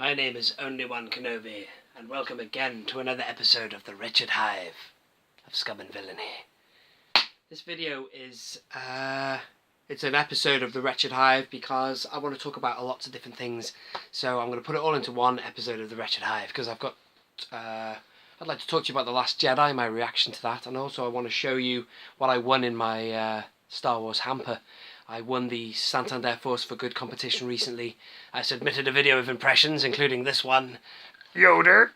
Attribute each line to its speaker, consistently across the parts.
Speaker 1: My name is Only One Kenobi, and welcome again to another episode of the Wretched Hive of Scum and Villainy. This video is, it's an episode of the Wretched Hive because I want to talk about lots of different things. So I'm going to put it all into one episode of the Wretched Hive because I've got, I'd like to talk to you about The Last Jedi, my reaction to that, and also I want to show you what I won in my Star Wars Hamper. I won the Santander Force For Good competition recently. I submitted a video of impressions, including this one. Yoder!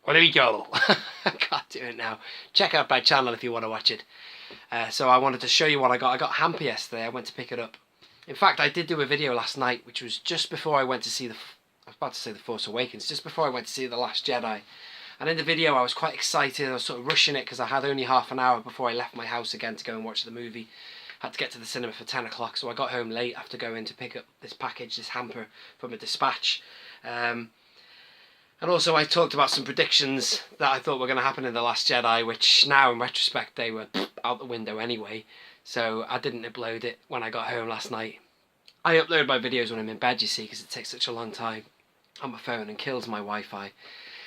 Speaker 1: Well, there we go. I can't do it now. Check out my channel if you want to watch it. So I wanted to show you what I got. I got Hamper yesterday. I went to pick it up. In fact, I did do a video last night, which was just before I went to see I was about to say The Force Awakens, just before I went to see The Last Jedi. And in the video I was quite excited. I was sort of rushing it because I had only half an hour before I left my house again to go and watch the movie. Had to get to the cinema for 10 o'clock, so I got home late after going to pick up this package, this hamper from a dispatch. And also I talked about some predictions that I thought were going to happen in The Last Jedi, which now in retrospect they were out the window anyway, so I didn't upload it when I got home last night. I upload my videos when I'm in bed, you see, because it takes such a long time on my phone and kills my Wi-Fi.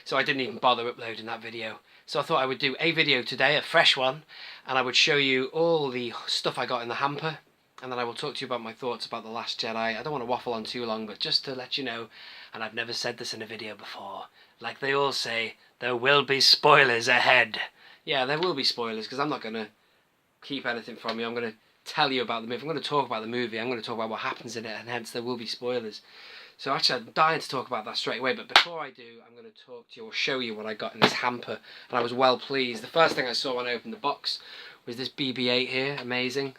Speaker 1: So I didn't even bother uploading that video. So I thought I would do a video today, a fresh one, and I would show you all the stuff I got in the hamper, and then I will talk to you about my thoughts about The Last Jedi. I don't want to waffle on too long, but just to let you know, and I've never said this in a video before, like they all say, there will be spoilers ahead. Yeah, there will be spoilers, because I'm not going to keep anything from you. I'm going to tell you about the movie. I'm going to talk about the movie. I'm going to talk about what happens in it, and hence there will be spoilers. So actually I'm dying to talk about that straight away, but before I do, I'm going to talk to you or show you what I got in this hamper, and I was well pleased. The first thing I saw when I opened the box was this BB-8 here, amazing.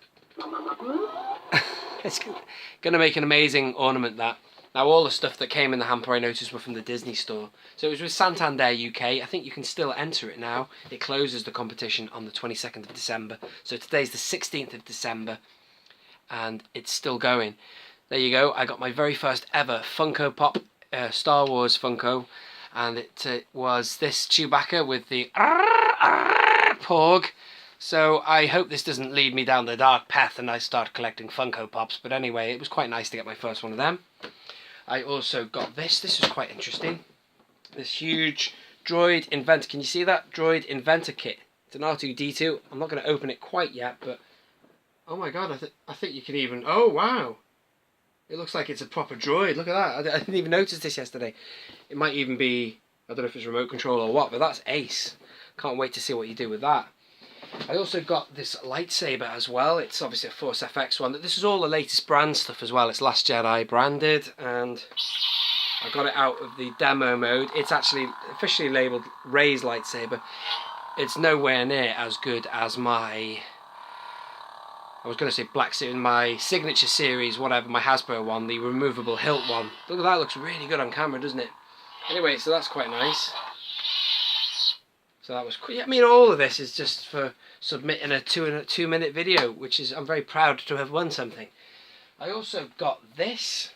Speaker 1: It's going to make an amazing ornament, that. Now all the stuff that came in the hamper I noticed were from the Disney store. So it was with Santander UK. I think you can still enter it now. It closes the competition on the 22nd of December. So today's the 16th of December, and it's still going. There you go, I got my very first ever Funko Pop Star Wars Funko, and it was this Chewbacca with the Porg. So I hope this doesn't lead me down the dark path and I start collecting Funko Pops, but anyway, it was quite nice to get my first one of them. I also got this was quite interesting, this huge Droid Inventor, can you see that? Droid Inventor Kit. It's an R2-D2, I'm not going to open it quite yet, but oh my god, I think you can even, oh wow! It looks like it's a proper droid. Look at that. I didn't even notice this yesterday. It might even be, I don't know if it's remote control or what, but that's ace. Can't wait to see what you do with that. I also got this lightsaber as well. It's obviously a Force FX one. This is all the latest brand stuff as well. It's Last Jedi branded, and I got it out of the demo mode. It's actually officially labelled Rey's lightsaber. It's nowhere near as good as my, I was going to say Black Series, my signature series, whatever, my Hasbro one, the removable hilt one. Look at that, looks really good on camera, doesn't it? Anyway, so that's quite nice. So that was quick. I mean, all of this is just for submitting a two-minute video, which is, I'm very proud to have won something. I also got this,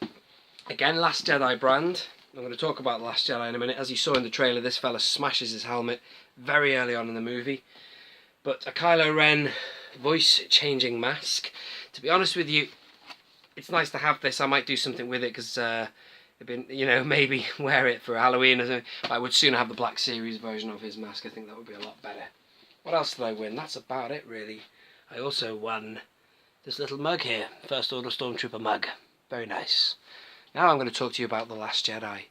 Speaker 1: again, Last Jedi brand. I'm going to talk about The Last Jedi in a minute. As you saw in the trailer, this fella smashes his helmet very early on in the movie. But a Kylo Ren voice-changing mask. To be honest with you, it's nice to have this. I might do something with it because, you know, maybe wear it for Halloween or something. I would sooner have the Black Series version of his mask. I think that would be a lot better. What else did I win? That's about it, really. I also won this little mug here. First Order Stormtrooper mug. Very nice. Now I'm going to talk to you about The Last Jedi.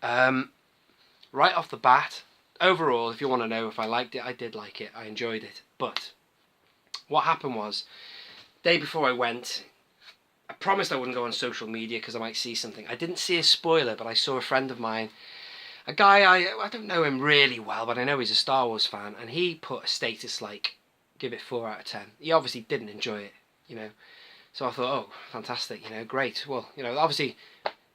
Speaker 1: Right off the bat, overall, if you want to know if I liked it, I did like it. I enjoyed it. But what happened was, day before I went, I promised I wouldn't go on social media because I might see something. I didn't see a spoiler, but I saw a friend of mine, a guy, I don't know him really well, but I know he's a Star Wars fan, and he put a status like, give it 4 out of 10. He obviously didn't enjoy it, you know. So I thought, oh, fantastic, you know, great. Well, you know, obviously,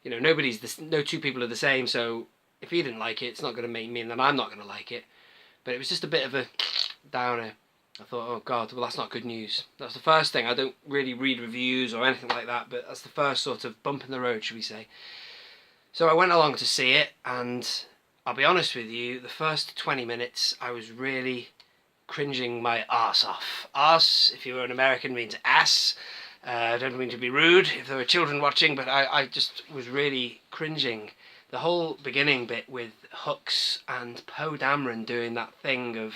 Speaker 1: you know, no two people are the same, so if he didn't like it, it's not going to mean that I'm not going to like it. But it was just a bit of a downer. I thought, oh god, well that's not good news. That's the first thing. I don't really read reviews or anything like that, but that's the first sort of bump in the road, should we say. So I went along to see it, and I'll be honest with you, the first 20 minutes I was really cringing my arse off. Arse, if you were an American, means ass. I don't mean to be rude if there were children watching, but I just was really cringing. The whole beginning bit with Hux and Poe Dameron doing that thing of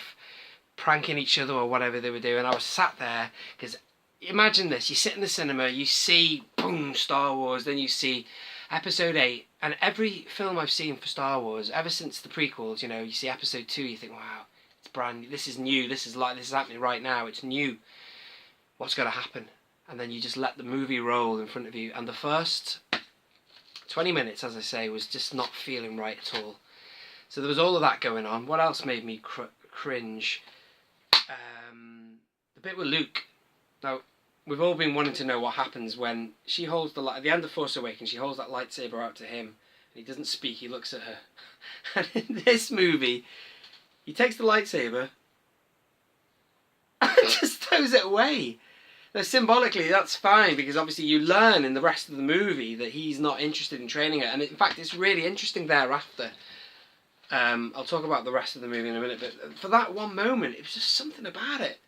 Speaker 1: pranking each other or whatever they were doing. I was sat there, because imagine this, you sit in the cinema, you see, boom, Star Wars, then you see Episode 8, and every film I've seen for Star Wars, ever since the prequels, you know, you see Episode 2, you think, wow, it's brand new, this is new, this is happening right now, it's new, what's going to happen? And then you just let the movie roll in front of you, and the first 20 minutes, as I say, was just not feeling right at all. So there was all of that going on. What else made me cringe? The bit with Luke. Now, we've all been wanting to know what happens when she holds the light. At the end of Force Awakens, she holds that lightsaber out to him, and he doesn't speak, he looks at her. And in this movie, he takes the lightsaber and just throws it away. Now, symbolically, that's fine, because obviously you learn in the rest of the movie that he's not interested in training her. And in fact, it's really interesting thereafter. I'll talk about the rest of the movie in a minute, but for that one moment, it was just something about it.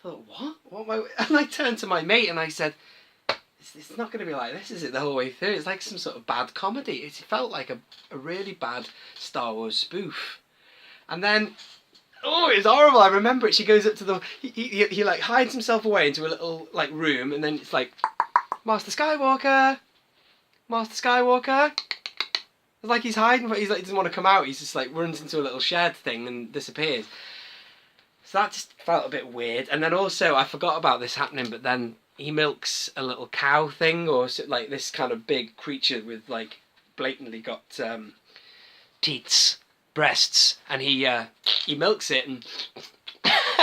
Speaker 1: I thought, what? And I turned to my mate and I said, it's not going to be like this, is it, the whole way through? It's like some sort of bad comedy. It felt like a really bad Star Wars spoof. And then, oh, it's horrible. I remember it. She goes up to the... He like hides himself away into a little like room, and then it's like, Master Skywalker! Master Skywalker! It's like he's hiding, but he doesn't want to come out. He's just like runs into a little shed thing and disappears. So that just felt a bit weird. And then also, I forgot about this happening, but then he milks a little cow thing, or like this kind of big creature with like blatantly got teats, breasts, and he milks it and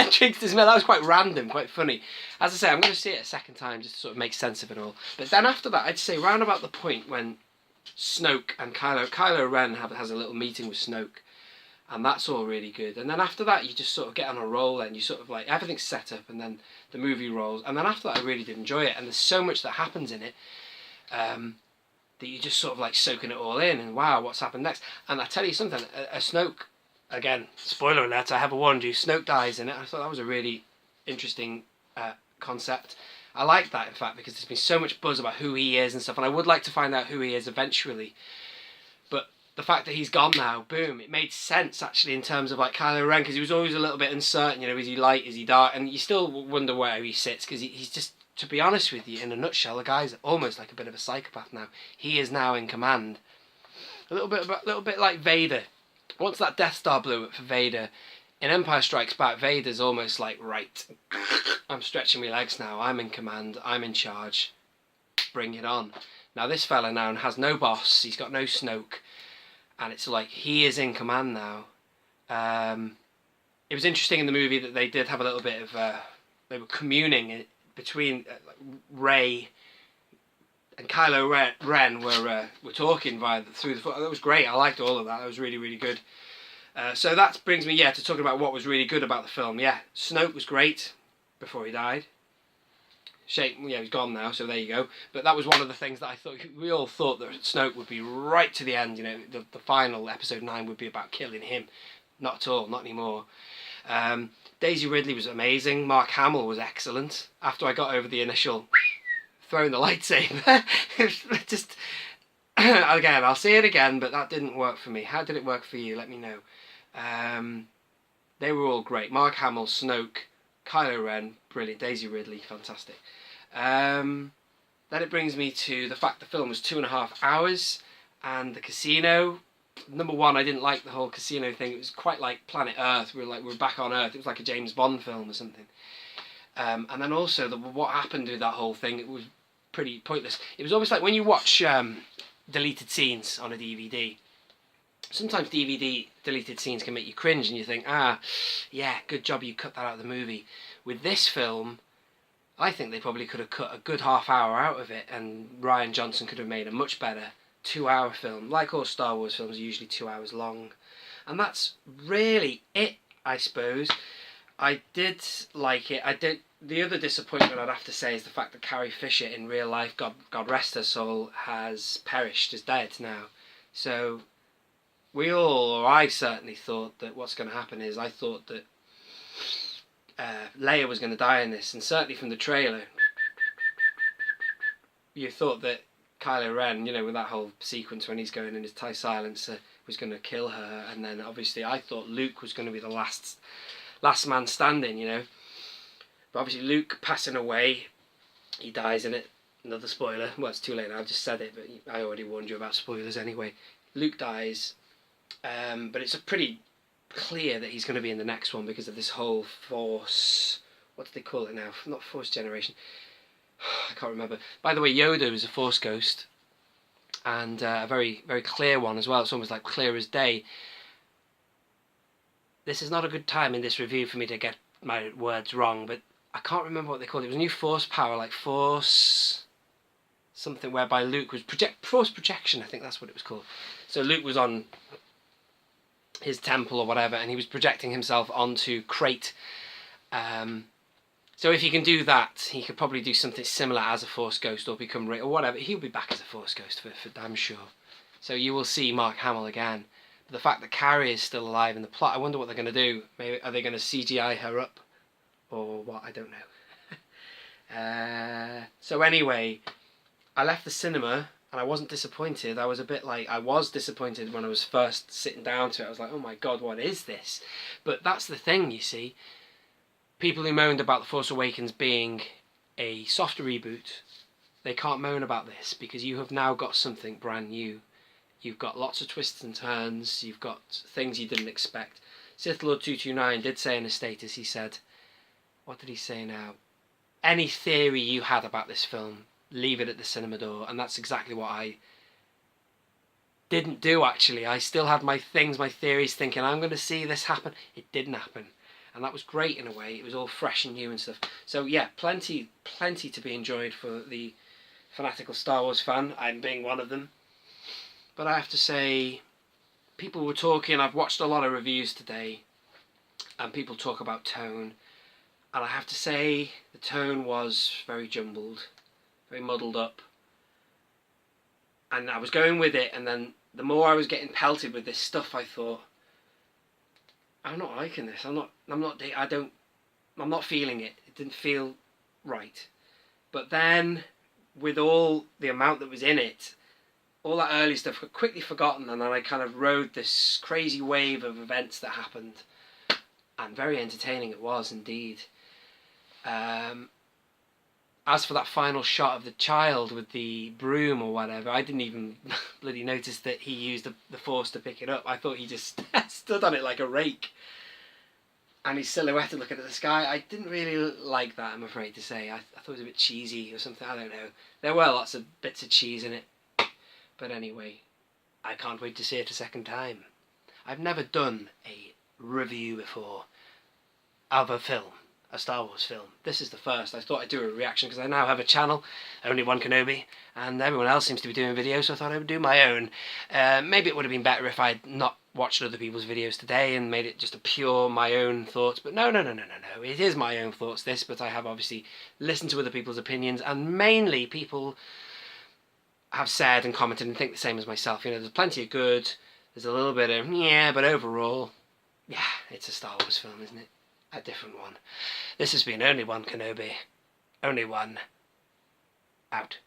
Speaker 1: drinks his milk. That was quite random, quite funny. As I say, I'm going to see it a second time just to sort of make sense of it all. But then after that, I'd say round about the point when Snoke and Kylo Ren has a little meeting with Snoke, and that's all really good. And then after that, you just sort of get on a roll, and you sort of like, everything's set up, and then the movie rolls. And then after that, I really did enjoy it, and there's so much that happens in it that you just sort of like soaking it all in, and wow, what's happened next? And I tell you something, a Snoke, again, spoiler alert, I have warned you, Snoke dies in it. I thought that was a really interesting concept. I like that, in fact, because there's been so much buzz about who he is and stuff, and I would like to find out who he is eventually. But the fact that he's gone now, boom, it made sense, actually, in terms of, like, Kylo Ren, because he was always a little bit uncertain, you know, is he light, is he dark, and you still wonder where he sits, because he's just, to be honest with you, in a nutshell, the guy's almost like a bit of a psychopath now. He is now in command. A little bit like Vader. Once that Death Star blew up for Vader, in Empire Strikes Back, Vader's almost like, right, I'm stretching my legs now, I'm in command, I'm in charge, bring it on. Now this fella now has no boss, he's got no Snoke, and it's like, he is in command now. It was interesting in the movie that they did have a little bit of, they were communing between Rey and Kylo Ren were talking through the... That was great, I liked all of that, that was really, really good. So that brings me, to talking about what was really good about the film. Yeah, Snoke was great before he died. He's gone now, so there you go. But that was one of the things that I thought, we all thought that Snoke would be right to the end, you know, the final episode 9 would be about killing him. Not at all, not anymore. Daisy Ridley was amazing. Mark Hamill was excellent. After I got over the initial throwing the lightsaber, just... Again, I'll say it again, but that didn't work for me. How did it work for you? Let me know. They were all great. Mark Hamill, Snoke, Kylo Ren, brilliant. Daisy Ridley, fantastic. Then it brings me to the fact the film was 2.5 hours, and the casino. Number one, I didn't like the whole casino thing. It was quite like Planet Earth. We were back on Earth. It was like a James Bond film or something. And then also what happened with that whole thing. It was pretty pointless. It was almost like when you watch deleted scenes on a DVD. Sometimes DVD deleted scenes can make you cringe and you think, yeah, good job you cut that out of the movie. With this film, I think they probably could have cut a good half hour out of it, and Rian Johnson could have made a much better 2-hour film. Like all Star Wars films, are usually 2 hours long. And that's really it, I suppose. I did like it. The other disappointment I'd have to say is the fact that Carrie Fisher in real life, God rest her soul, has perished, is dead now. So we all, or I certainly thought that what's going to happen is, I thought that Leia was going to die in this, and certainly from the trailer, you thought that Kylo Ren, you know, with that whole sequence when he's going in his TIE silencer, was going to kill her, and then obviously I thought Luke was going to be the last man standing, you know. But obviously Luke passing away, he dies in it. Another spoiler. Well, it's too late now. I've just said it, but I already warned you about spoilers anyway. Luke dies, but it's a pretty clear that he's going to be in the next one because of this whole Force. What do they call it now? Not Force generation. I can't remember. By the way, Yoda was a Force ghost, and a very, very clear one as well. It's almost like clear as day. This is not a good time in this review for me to get my words wrong, but I can't remember what they called it. It was a new Force power, like Force something, whereby Luke was Force projection. I think that's what it was called. So Luke was on his temple or whatever, and he was projecting himself onto Crate. So if he can do that, he could probably do something similar as a Force Ghost or become or whatever. He'll be back as a Force Ghost for damn sure. So you will see Mark Hamill again. But the fact that Carrie is still alive in the plot, I wonder what they're going to do. Maybe are they going to CGI her up or what? I don't know. So anyway, I left the cinema and I wasn't disappointed. I was a bit like, I was disappointed when I was first sitting down to it. I was like, oh my god, what is this? But that's the thing, you see. People who moaned about The Force Awakens being a soft reboot, they can't moan about this because you have now got something brand new. You've got lots of twists and turns, you've got things you didn't expect. Sith Lord 229 did say in his status, he said, what did he say now? Any theory you had about this film, leave it at the cinema door, and that's exactly what I didn't do actually. I still had my theories, thinking I'm going to see this happen. It didn't happen. And that was great in a way. It was all fresh and new and stuff. So yeah, plenty to be enjoyed for the fanatical Star Wars fan. I'm being one of them. But I have to say, people were talking, I've watched a lot of reviews today, and people talk about tone. And I have to say, the tone was very jumbled, very muddled up. And I was going with it, and then the more I was getting pelted with this stuff, I thought, I'm not liking this. I'm not feeling it. It didn't feel right. But then, with all the amount that was in it, all that early stuff got quickly forgotten, and then I kind of rode this crazy wave of events that happened, and very entertaining it was indeed. As for that final shot of the child with the broom or whatever, I didn't even bloody notice that he used the Force to pick it up. I thought he just stood on it like a rake. And he's silhouetted looking at the sky. I didn't really like that, I'm afraid to say. I thought it was a bit cheesy or something, I don't know. There were lots of bits of cheese in it. But anyway, I can't wait to see it a second time. I've never done a review before of a film. A Star Wars film. This is the first. I thought I'd do a reaction because I now have a channel, Only One Kenobi, and everyone else seems to be doing videos, so I thought I would do my own. Maybe it would have been better if I'd not watched other people's videos today and made it just a pure my own thoughts, but no. It is my own thoughts, this, but I have obviously listened to other people's opinions, and mainly people have said and commented and think the same as myself. You know, there's plenty of good, there's a little bit of, yeah, but overall, yeah, it's a Star Wars film, isn't it? A different one. This has been Only One Kenobi. Only one. Out.